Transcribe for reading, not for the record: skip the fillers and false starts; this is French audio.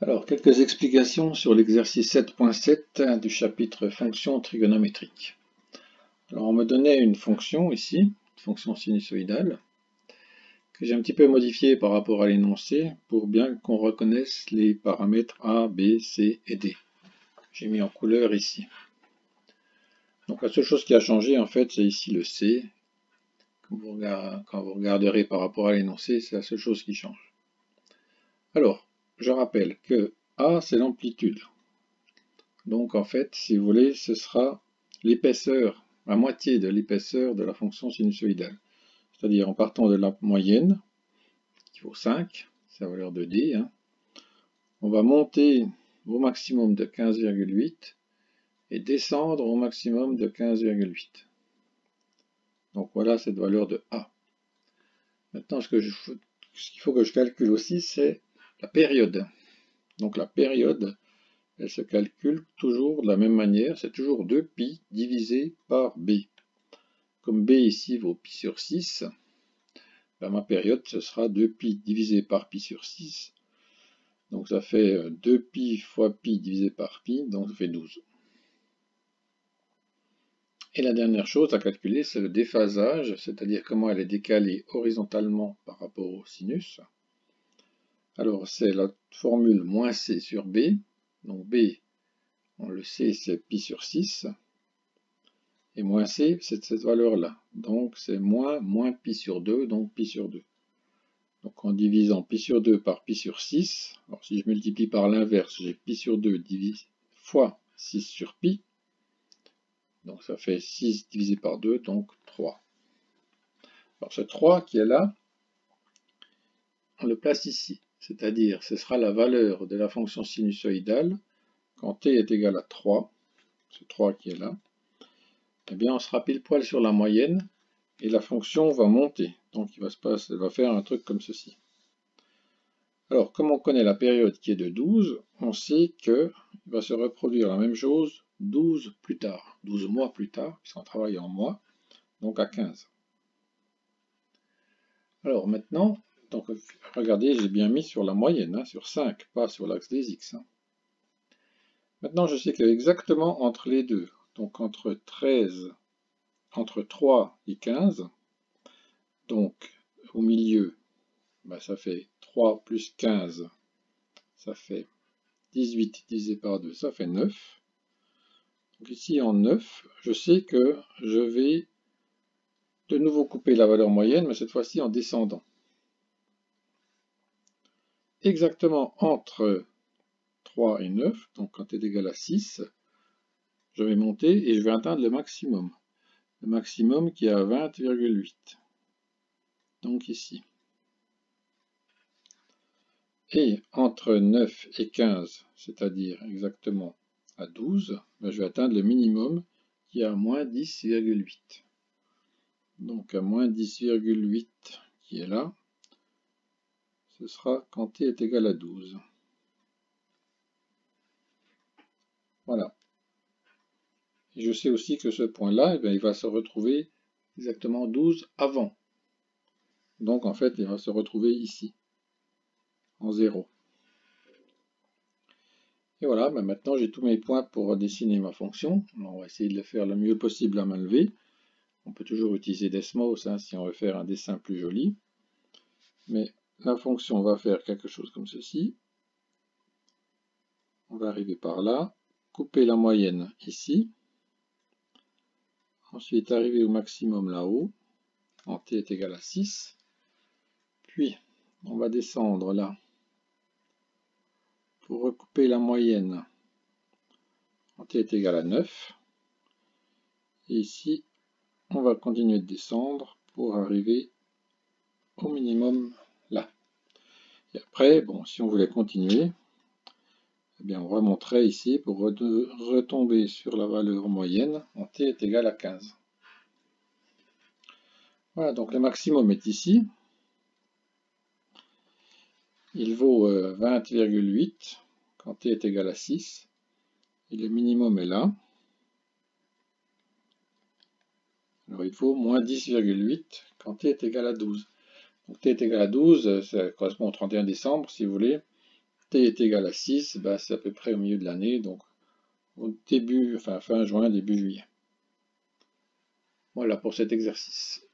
Alors, quelques explications sur l'exercice 7.7 du chapitre fonctions trigonométriques. Alors, on me donnait une fonction ici, une fonction sinusoïdale, que j'ai un petit peu modifiée par rapport à l'énoncé pour bien qu'on reconnaisse les paramètres A, B, C et D. J'ai mis en couleur ici. Donc, la seule chose qui a changé, en fait, c'est ici le C. Quand vous regarderez par rapport à l'énoncé, c'est la seule chose qui change. Alors, je rappelle que A, c'est l'amplitude. Donc en fait, si vous voulez, ce sera l'épaisseur, la moitié de l'épaisseur de la fonction sinusoïdale. C'est-à-dire en partant de la moyenne, qui vaut 5, c'est la valeur de D, on va monter au maximum de 15,8 et descendre au maximum de 15,8. Donc voilà cette valeur de A. Maintenant, ce qu'il faut que je calcule aussi, c'est la période. Donc la période, elle se calcule toujours de la même manière, c'est toujours 2π divisé par b. Comme b ici vaut π sur 6, ben ma période ce sera 2π divisé par π sur 6. Donc ça fait 2π fois π divisé par π, donc ça fait 12. Et la dernière chose à calculer, c'est le déphasage, c'est-à-dire comment elle est décalée horizontalement par rapport au sinus. Alors c'est la formule moins c sur b, donc b, on le sait, c'est π sur 6. Et moins c, c'est cette valeur-là. Donc c'est moins π sur 2, donc π sur 2. Donc en divisant π sur 2 par π sur 6, alors si je multiplie par l'inverse, j'ai π sur 2 fois 6 sur π. Donc ça fait 6 divisé par 2, donc 3. Alors ce 3 qui est là, on le place ici. C'est-à-dire ce sera la valeur de la fonction sinusoïdale quand t est égal à 3, ce 3 qui est là. Eh bien on sera pile poil sur la moyenne et la fonction va monter. Donc elle va faire un truc comme ceci. Alors, comme on connaît la période qui est de 12, on sait qu'il va se reproduire la même chose 12 plus tard, 12 mois plus tard, puisqu'on travaille en mois, donc à 15. Alors maintenant, donc, regardez, j'ai bien mis sur la moyenne, sur 5, pas sur l'axe des x. Maintenant, je sais qu'exactement entre les deux, donc entre 3 et 15, donc au milieu, ça fait 3 plus 15, ça fait 18 divisé par 2, ça fait 9. Donc ici en 9, je sais que je vais de nouveau couper la valeur moyenne, mais cette fois-ci en descendant. Exactement entre 3 et 9, donc quand t est égal à 6, je vais monter et je vais atteindre le maximum. Le maximum qui est à 20,8. Donc ici. Et entre 9 et 15, c'est-à-dire exactement à 12, je vais atteindre le minimum qui est à moins 10,8. Donc à moins 10,8 qui est là, ce sera quand t est égal à 12. Voilà. Et je sais aussi que ce point-là, il va se retrouver exactement 12 avant. Donc en fait, il va se retrouver ici, en 0. Et voilà, maintenant j'ai tous mes points pour dessiner ma fonction. Alors, on va essayer de le faire le mieux possible à main levée. On peut toujours utiliser Desmos si on veut faire un dessin plus joli. Mais la fonction va faire quelque chose comme ceci. On va arriver par là, couper la moyenne ici. Ensuite arriver au maximum là-haut, en t est égal à 6. Puis on va descendre là pour recouper la moyenne en t est égal à 9. Et ici, on va continuer de descendre pour arriver au minimum là. Et après, bon, si on voulait continuer, eh bien on remonterait ici pour retomber sur la valeur moyenne en t est égal à 15. Voilà, donc le maximum est ici. Il vaut 20,8 quand t est égal à 6. Et le minimum est là. Alors il faut moins 10,8 quand t est égal à 12. Donc t est égal à 12, ça correspond au 31 décembre si vous voulez. t est égal à 6, bah, c'est à peu près au milieu de l'année, donc au début, enfin fin juin, début juillet. Voilà pour cet exercice.